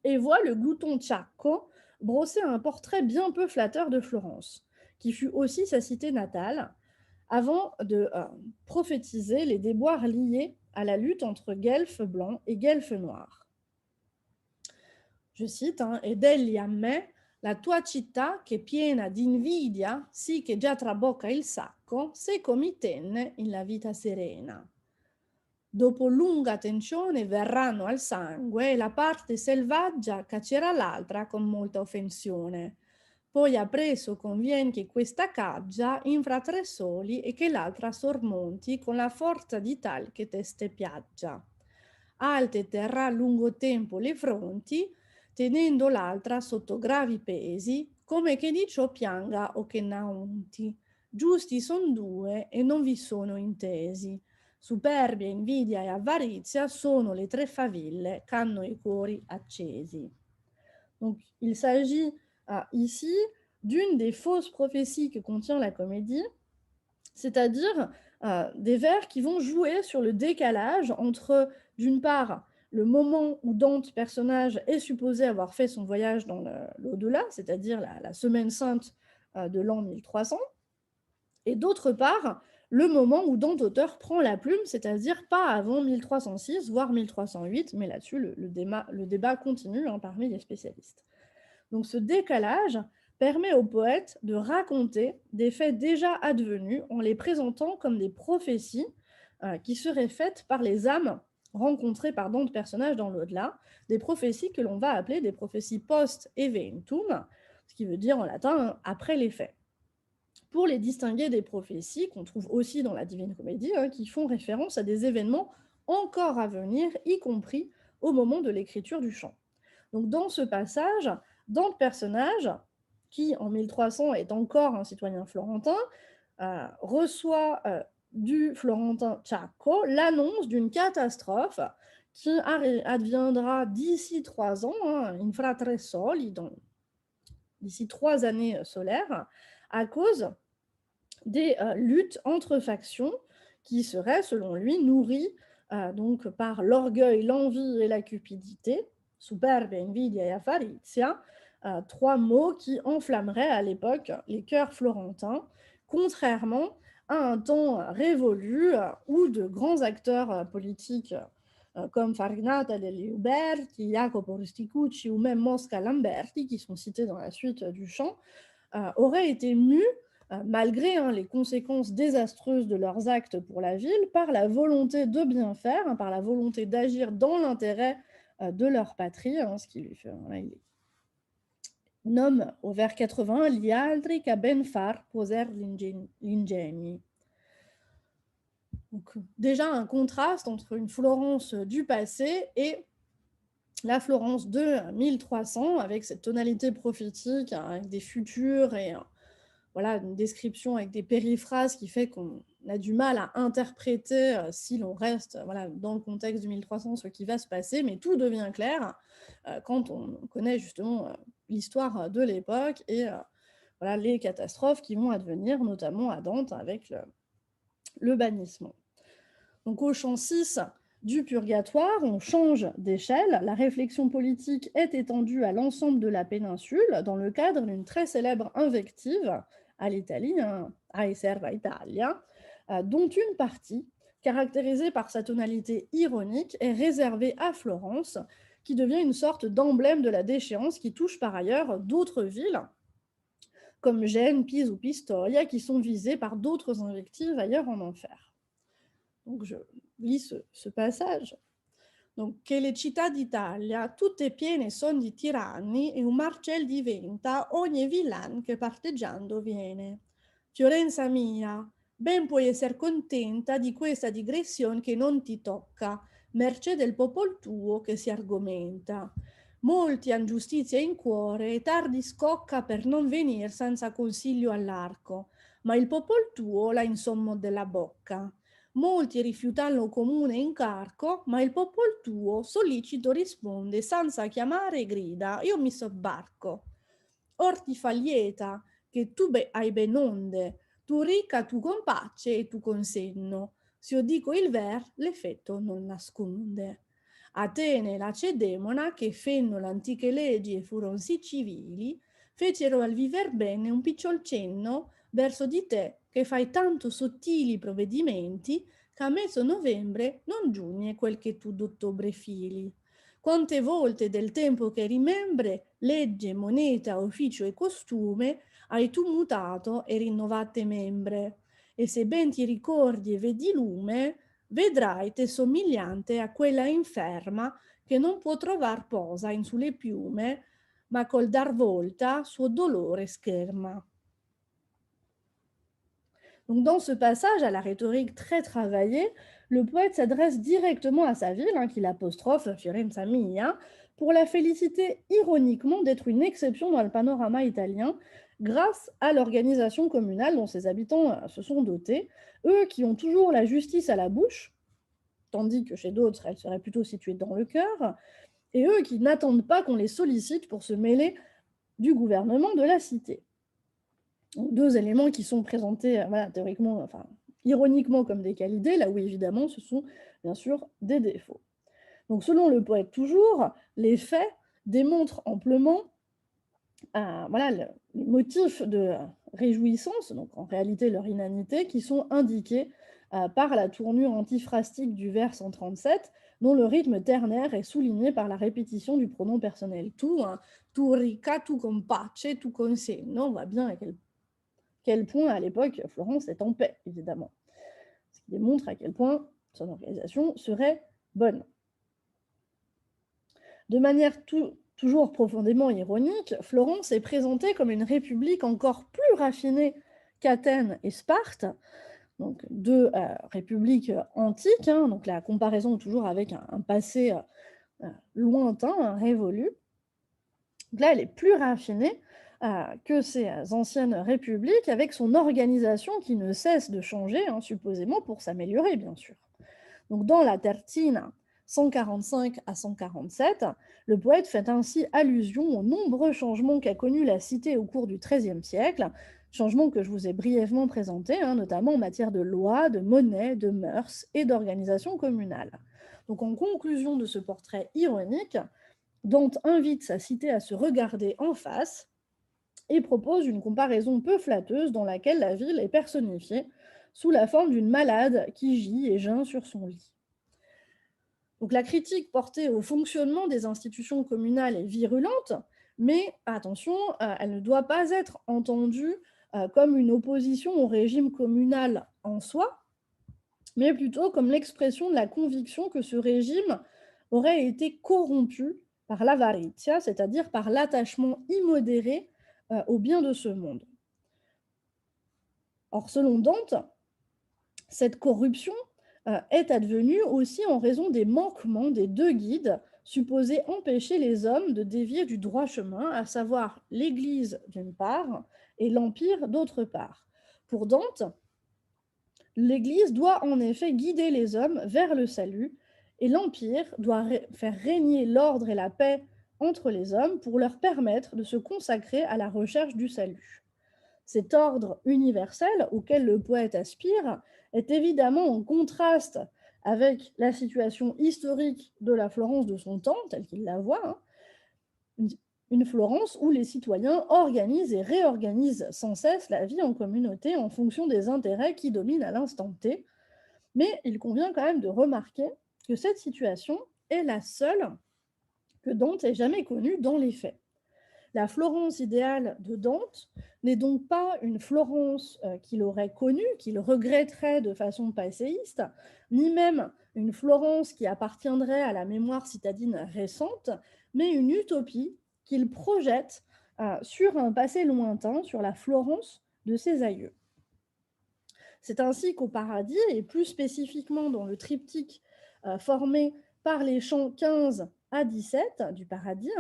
et voit le glouton Ciacco brosser un portrait bien peu flatteur de Florence, qui fut aussi sa cité natale, avant de prophétiser les déboires liés à la lutte entre guelfes blancs et guelfes noirs. Je cite, ed egli a me, la tua città che piena d'invidia, sì che già trabocca il sacco, seco mi tenne in la vita serena. Dopo lunga tensione verranno al sangue la parte selvaggia caccerà l'altra con molta offensione. Poi appresso convien che questa caggia infra tre soli e che l'altra sormonti con la forza di tal che teste piaggia. Alte terrà lungo tempo le fronti, tenendo l'altra sotto gravi pesi, come che di ciò pianga o che n'aunti. Giusti son due e non vi sono intesi. Superbia, invidia e avarizia sono le tre faville qu'hanno i cuori accesi. Donc, il s'agit ici d'une des fausses prophéties que contient la comédie, c'est-à-dire des vers qui vont jouer sur le décalage entre, d'une part, le moment où Dante, personnage, est supposé avoir fait son voyage dans l'au-delà, c'est-à-dire la semaine sainte de l'an 1300, et d'autre part, le moment où Dante, auteur, prend la plume, c'est-à-dire pas avant 1306, voire 1308, mais là-dessus, le débat continue parmi les spécialistes. Donc ce décalage permet au poète de raconter des faits déjà advenus en les présentant comme des prophéties qui seraient faites par les âmes rencontrées par Dante, personnage dans l'au-delà, des prophéties que l'on va appeler des prophéties post-eventum, ce qui veut dire en latin après les faits. Pour les distinguer des prophéties qu'on trouve aussi dans la Divine Comédie, qui font référence à des événements encore à venir, y compris au moment de l'écriture du chant. Donc dans ce passage, Dante, personnage, qui en 1300 est encore un citoyen florentin, reçoit du florentin Ciacco l'annonce d'une catastrophe qui adviendra d'ici 3 ans, infra tre soli, d'ici 3 années solaires, à cause des luttes entre factions qui seraient, selon lui, nourries donc par l'orgueil, l'envie et la cupidité, superbia, invidia et avarizia, 3 mots qui enflammeraient à l'époque les cœurs florentins, contrairement à un temps révolu où de grands acteurs politiques comme Farinata degli Uberti, Jacopo Rusticucci ou même Mosca Lamberti, qui sont cités dans la suite du chant, auraient été mus, malgré les conséquences désastreuses de leurs actes pour la ville, par la volonté de bien faire, par la volonté d'agir dans l'intérêt de leur patrie, ce qui lui fait, il nomme au vers 80 gli altri che ben far poser l'ingegni. Donc, déjà un contraste entre une Florence du passé et la Florence de 1300, avec cette tonalité prophétique, avec des futurs et voilà, une description avec des périphrases qui fait qu'on a du mal à interpréter si l'on reste dans le contexte de 1300 ce qui va se passer, mais tout devient clair quand on connaît justement l'histoire de l'époque et voilà, les catastrophes qui vont advenir, notamment à Dante avec le bannissement. Donc au chant 6 du purgatoire, on change d'échelle. La réflexion politique est étendue à l'ensemble de la péninsule dans le cadre d'une très célèbre invective à l'Italie, Ae serva Italia, dont une partie, caractérisée par sa tonalité ironique, est réservée à Florence, qui devient une sorte d'emblème de la déchéance qui touche par ailleurs d'autres villes, comme Gênes, Pise ou Pistoia, qui sont visées par d'autres invectives ailleurs en enfer. Donc je lis ce passage. Donc, che le città d'Italia tutte piene son di tiranni e un marcel diventa ogni villan che parteggiando viene. Fiorenza mia, ben puoi esser contenta di questa digressione che non ti tocca, mercé del popol tuo che si argomenta. Molti han giustizia in cuore e tardi scocca per non venir senza consiglio all'arco, ma il popol tuo l'ha in sommo della bocca. Molti rifiutano il comune incarco, ma il popolo tuo sollecito risponde senza chiamare e grida, io mi sobbarco. Or ti fa lieta, che tu hai ben onde, tu ricca tu compacce e tu consenno. Se io dico il ver, l'effetto non nasconde. Atene, Lacedemona, che fenno l'antiche leggi e furon sì civili, fecero al viver bene un picciol cenno verso di te, che fai tanto sottili provvedimenti, che a mezzo novembre non giugne quel che tu d'ottobre fili. Quante volte del tempo che rimembre, legge, moneta, ufficio e costume, hai tu mutato e rinnovate membre. E se ben ti ricordi e vedi lume, vedrai te somigliante a quella inferma che non può trovar posa in sulle piume, ma col dar volta suo dolore scherma. Donc dans ce passage, à la rhétorique très travaillée, le poète s'adresse directement à sa ville, qu'il apostrophe Firenze Mia, pour la féliciter ironiquement d'être une exception dans le panorama italien, grâce à l'organisation communale dont ses habitants se sont dotés, eux qui ont toujours la justice à la bouche, tandis que chez d'autres, elle serait plutôt située dans le cœur, et eux qui n'attendent pas qu'on les sollicite pour se mêler du gouvernement de la cité. Donc, deux éléments qui sont présentés voilà, théoriquement, enfin, ironiquement comme des qualités, là où évidemment ce sont bien sûr des défauts. Donc selon le poète toujours, les faits démontrent amplement voilà, les motifs de réjouissance, donc en réalité leur inanité, qui sont indiqués par la tournure antiphrastique du vers 137, dont le rythme ternaire est souligné par la répétition du pronom personnel tu, tu rica, tu compace, tu consenno. On voit bien à quel point à l'époque Florence est en paix, évidemment. Ce qui démontre à quel point son organisation serait bonne. De manière toujours profondément ironique, Florence est présentée comme une république encore plus raffinée qu'Athènes et Sparte, donc deux républiques antiques, donc la comparaison toujours avec un passé lointain, révolu. Donc là, elle est plus raffinée que ces anciennes républiques, avec son organisation qui ne cesse de changer, supposément pour s'améliorer, bien sûr. Donc dans la Tertina 145 à 147, le poète fait ainsi allusion aux nombreux changements qu'a connus la cité au cours du XIIIe siècle, changements que je vous ai brièvement présentés, notamment en matière de loi, de monnaie, de mœurs et d'organisation communale. Donc en conclusion de ce portrait ironique, Dante invite sa cité à se regarder en face et propose une comparaison peu flatteuse dans laquelle la ville est personnifiée sous la forme d'une malade qui gît et geint sur son lit. Donc la critique portée au fonctionnement des institutions communales est virulente, mais attention, elle ne doit pas être entendue comme une opposition au régime communal en soi, mais plutôt comme l'expression de la conviction que ce régime aurait été corrompu par l'avaritia, c'est-à-dire par l'attachement immodéré aux biens de ce monde. Or, selon Dante, cette corruption est advenue aussi en raison des manquements des deux guides supposés empêcher les hommes de dévier du droit chemin, à savoir l'Église d'une part et l'Empire d'autre part. Pour Dante, l'Église doit en effet guider les hommes vers le salut et l'Empire doit faire régner l'ordre et la paix entre les hommes pour leur permettre de se consacrer à la recherche du salut. Cet ordre universel auquel le poète aspire est évidemment en contraste avec la situation historique de la Florence de son temps, telle qu'il la voit, une Florence où les citoyens organisent et réorganisent sans cesse la vie en communauté en fonction des intérêts qui dominent à l'instant T. Mais il convient quand même de remarquer que cette situation est la seule que Dante ait jamais connue dans les faits. La Florence idéale de Dante n'est donc pas une Florence qu'il aurait connue, qu'il regretterait de façon passéiste, ni même une Florence qui appartiendrait à la mémoire citadine récente, mais une utopie qu'il projette sur un passé lointain, sur la Florence de ses aïeux. C'est ainsi qu'au paradis, et plus spécifiquement dans le triptyque formé par les chants 15 à 17 du paradis,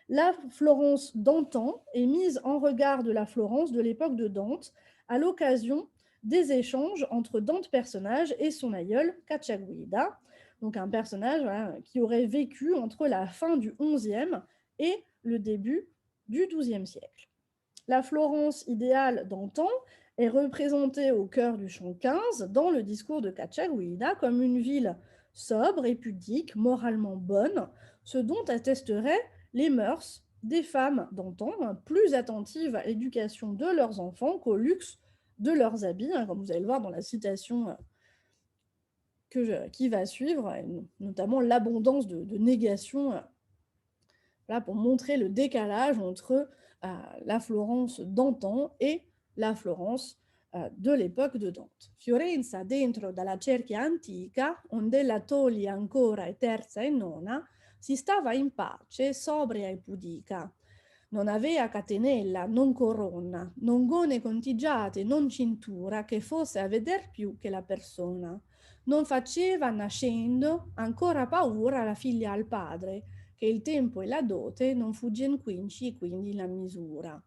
la Florence d'antan est mise en regard de la Florence de l'époque de Dante à l'occasion des échanges entre Dante personnage et son aïeul Cacciaguida, donc un personnage qui aurait vécu entre la fin du XIe et le début du XIIe siècle. La Florence idéale d'antan est représentée au cœur du chant 15 dans le discours de Cacciaguida comme une ville sobre et pudique, moralement bonne, ce dont attesteraient les mœurs des femmes d'antan, plus attentives à l'éducation de leurs enfants qu'au luxe de leurs habits, comme vous allez le voir dans la citation qui va suivre, notamment l'abondance de négation, pour montrer le décalage entre la Florence d'antan et la Florence de l'époque de Dante. Fiorenza dentro dalla cerchia antica, onde la toglie ancora e terza e nona, si stava in pace, sobria e pudica. Non avea catenella, non corona, non gone contigiate, non cintura, che fosse a veder più che la persona. Non faceva, nascendo, ancora paura la figlia al padre, che il tempo e la dote non fuggen quinci, quindi la misura.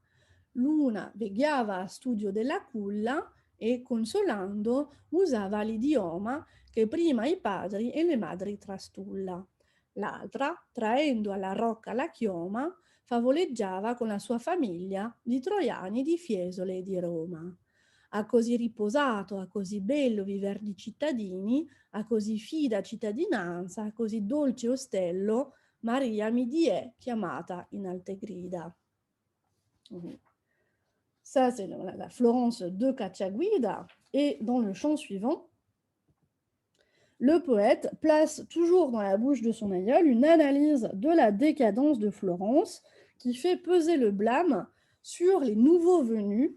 L'una vegliava a studio della culla e, consolando, usava l'idioma che prima i padri e le madri trastulla. L'altra, traendo alla rocca la chioma, favoleggiava con la sua famiglia di troiani, di Fiesole e di Roma. A così riposato, a così bello viver di cittadini, a così fida cittadinanza, a così dolce ostello, Maria mi diè chiamata in alte grida. Ça, c'est la Florence de Cacciaguida. Et dans le chant suivant, le poète place toujours dans la bouche de son aïeul une analyse de la décadence de Florence qui fait peser le blâme sur les nouveaux venus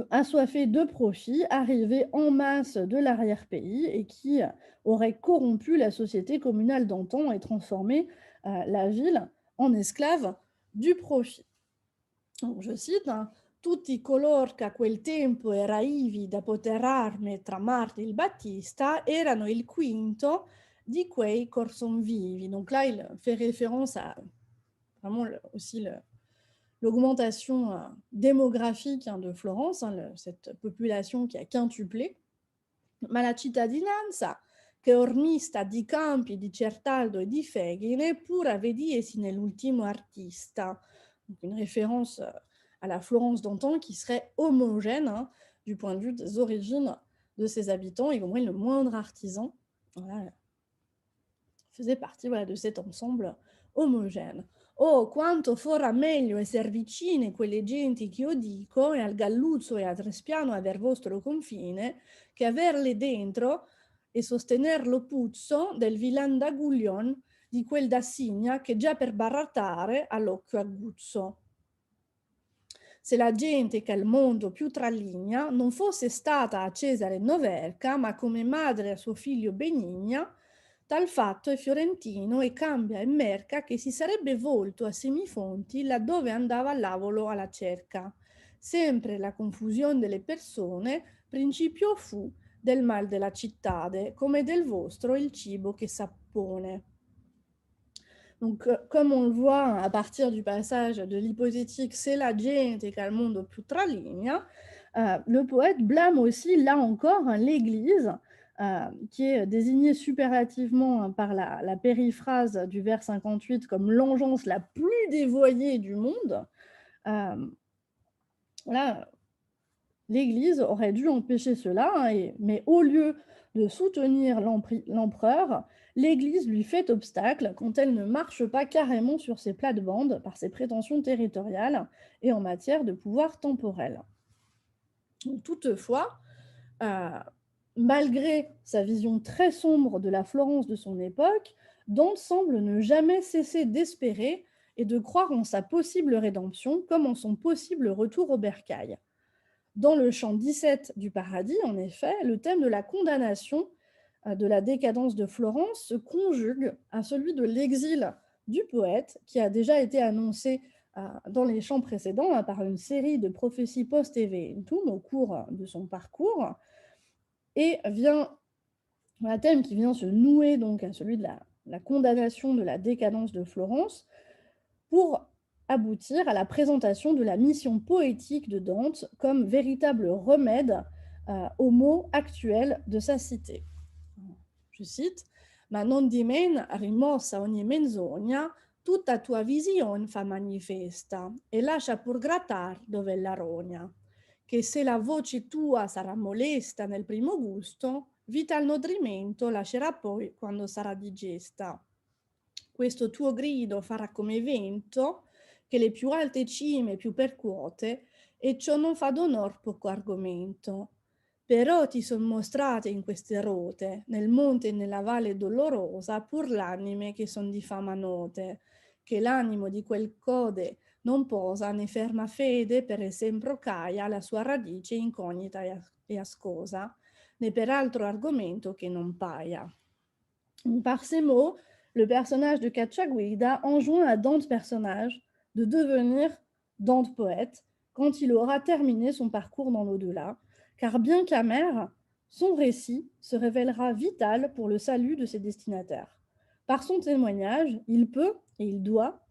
assoiffés de profit, arrivés en masse de l'arrière-pays et qui auraient corrompu la société communale d'antan et transformé la ville en esclave du profit. Donc, je cite, tutti color che a quel tempo era ivi da poter arme tra Marte il Battista erano il quinto di quei cor son vivi. Donc là, il fait référence à vraiment aussi l'augmentation démographique de Florence, cette population qui a quintuplé. Ma la cittadinanza, che ormista di campi, di Certaldo e di Fegine, pur avediesi nell'ultimo artista. Donc une référence à la Florence d'antan qui serait homogène du point de vue des origines de ses habitants, y compris le moindre artisan. Voilà, faisait partie de cet ensemble homogène. Oh, quanto fora meglio esser vicine quelle genti che io dico, e al Galluzzo e a Trespiano aver vostro confine, che averle dentro e sostener lo puzzo del villan d'Aguglion di quel d'Assigna che già per barattare all'occhio aguzzo. Se la gente che al mondo più traligna non fosse stata a Cesare Noverca, ma come madre a suo figlio benigna, tal fatto è fiorentino e cambia in merca che si sarebbe volto a Semifonti laddove andava l'avolo alla cerca. Sempre la confusione delle persone principio fu del mal della cittade, come del vostro il cibo che s'appone. Donc, comme on le voit à partir du passage de l'hypothétique c'est la gente che al mondo più traligna, le poète blâme aussi, là encore, l'Église, qui est désignée superlativement par la périphrase du vers 58 comme l'engeance la plus dévoyée du monde. Voilà, l'Église aurait dû empêcher cela, mais au lieu de soutenir l'empereur, l'Église lui fait obstacle quand elle ne marche pas carrément sur ses plates-bandes par ses prétentions territoriales et en matière de pouvoir temporel. Toutefois, malgré sa vision très sombre de la Florence de son époque, Dante semble ne jamais cesser d'espérer et de croire en sa possible rédemption comme en son possible retour au bercail. Dans le chant 17 du Paradis, en effet, le thème de la condamnation de la décadence de Florence se conjugue à celui de l'exil du poète, qui a déjà été annoncé dans les chants précédents par une série de prophéties post-eventum au cours de son parcours, et un thème qui vient se nouer donc à celui de la condamnation de la décadence de Florence pour aboutir à la présentation de la mission poétique de Dante comme véritable remède aux maux actuels de sa cité. Je cite: Ma non dimen rimossa ogni menzogna, tutta tua vision fa manifesta e lascia pur grattar dove la rogna. Che se la voce tua sarà molesta nel primo gusto, vital nodrimento lascerà poi quando sarà digesta. Questo tuo grido farà come vento che le più alte cime più percuote, e ciò non fa d'onor poco argomento. Però ti son mostrate in queste rote, nel monte e nella valle dolorosa, pur l'anime che son di fama note, che l'animo di quel code non posa né ferma fede per esempio caia la sua radice incognita e ascosa, né per altro argomento che non paia. Par ces mots, le personnage de Cacciaguida enjoint à Dante personnage de devenir Dante poète quand il aura terminé son parcours dans l'au-delà, car bien qu'amer, son récit se révélera vital pour le salut de ses destinataires. Par son témoignage, il peut et il doit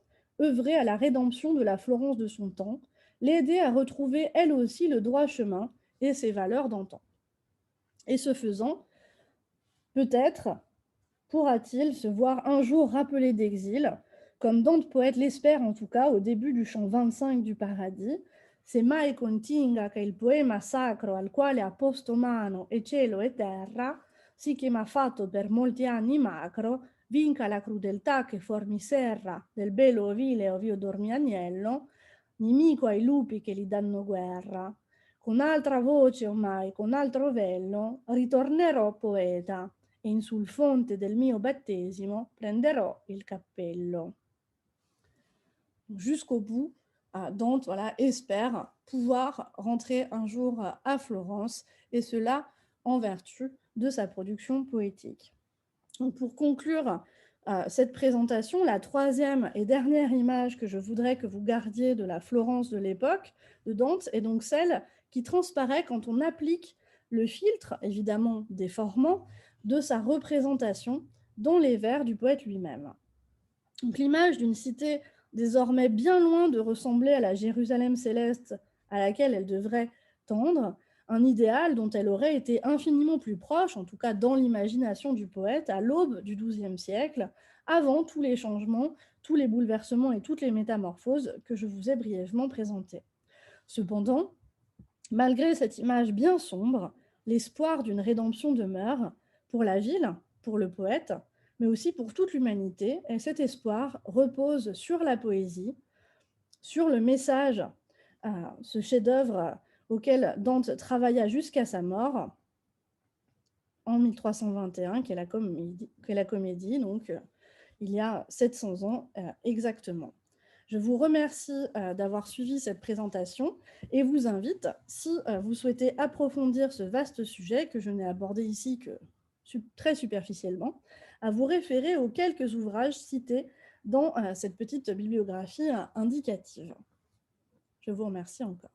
œuvrer à la rédemption de la Florence de son temps, l'aider à retrouver elle aussi le droit chemin et ses valeurs d'antan. Et ce faisant, peut-être pourra-t-il se voir un jour rappelé d'exil, comme Dante poète l'espère en tout cas au début du chant 25 du Paradis: Se mai continga che il poema sacro al quale ha posto mano è cielo e terra, sì che m'ha fatto per molti anni macro, vinca la crudeltà che for mi serra, del belo ovile ov'io dormi agnello, nimico ai lupi che gli danno guerra. Con altra voce ormai, con altro vello, ritornerò poeta, e in sul fonte del mio battesimo prenderò il cappello. Jusqu'au bout, Dante voilà, espère pouvoir rentrer un jour à Florence, et cela en vertu de sa production poétique. Donc, pour conclure cette présentation, la troisième et dernière image que je voudrais que vous gardiez de la Florence de l'époque de Dante est donc celle qui transparaît quand on applique le filtre, évidemment déformant, de sa représentation dans les vers du poète lui-même. Donc l'image d'une cité désormais bien loin de ressembler à la Jérusalem céleste à laquelle elle devrait tendre, un idéal dont elle aurait été infiniment plus proche, en tout cas dans l'imagination du poète, à l'aube du XIIe siècle, avant tous les changements, tous les bouleversements et toutes les métamorphoses que je vous ai brièvement présentés. Cependant, malgré cette image bien sombre, l'espoir d'une rédemption demeure pour la ville, pour le poète, mais aussi pour toute l'humanité, et cet espoir repose sur la poésie, sur le message, ce chef-d'œuvre auquel Dante travailla jusqu'à sa mort en 1321, qu'est la comédie, donc il y a 700 ans exactement. Je vous remercie d'avoir suivi cette présentation et vous invite, si vous souhaitez approfondir ce vaste sujet que je n'ai abordé ici que très superficiellement, à vous référer aux quelques ouvrages cités dans cette petite bibliographie indicative. Je vous remercie encore.